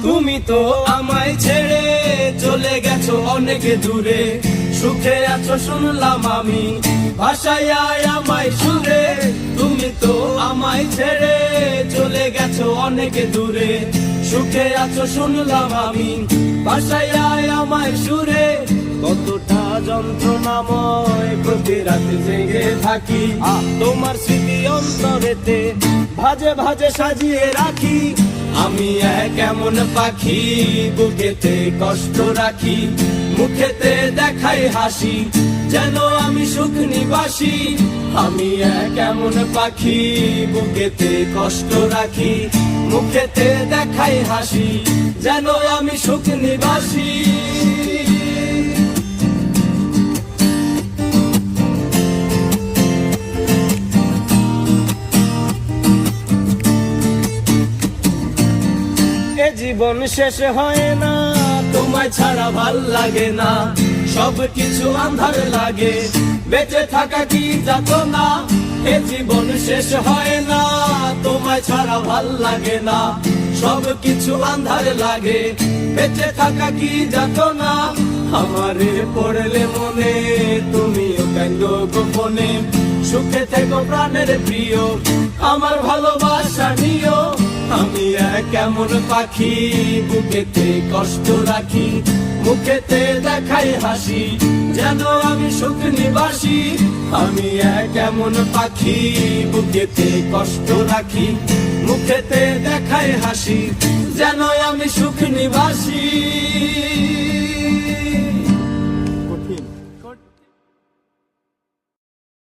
তুমি তো আমায় ছেড়ে চলে গেছো অনেক দূরে, সুখে আছো শুনলাম আমি ভাষায় আমায় সুরে। তুমি তো আমায় ছেড়ে চলে গেছো অনেক দূরে, সুখে আছো শুনলাম আমি ভাষায় আমায় সুরে। কতটা যন্ত্রণাময় প্রতি রাতে জেগে থাকি, তোমার স্মৃতি অন্তরেতে ভাজে ভাজে সাজিয়ে রাখি। আমি এক এমন পাখি বুকেতে কষ্ট রাখি, মুখেতে দেখাই হাসি যেন আমি সুখ নিবাসী। আমি এক এমন পাখি বুকেতে কষ্ট রাখি, মুখেতে দেখাই হাসি যেন আমি সুখ নিবাসী। এ জীবন শেষ হয় না, তোমায় ছাড়া ভাল লাগে না, সবকিছু আন্ধার লাগে, বেঁচে থাকা কি যাতনা। এ জীবন শেষ হয় না, তোমায় ছাড়া ভাল লাগে না, সবকিছু আন্ধার লাগে, বেঁচে থাকা কি যাতনা। আমারে পড়লে মনে তুমিও কান্দো গোপনে, সুখে থেকো প্রাণের প্রিয়, আমার ভালোবাসা নিও। আমি এক এমন পাখি বুকেতে কষ্ট রাখি, মুখেতে দেখাই হাসি যেন আমি সুখ নিবাসী। আমি এক এমন পাখি বুকেতে কষ্ট রাখি, মুখেতে দেখাই হাসি যেন আমি সুখ নিবাসী।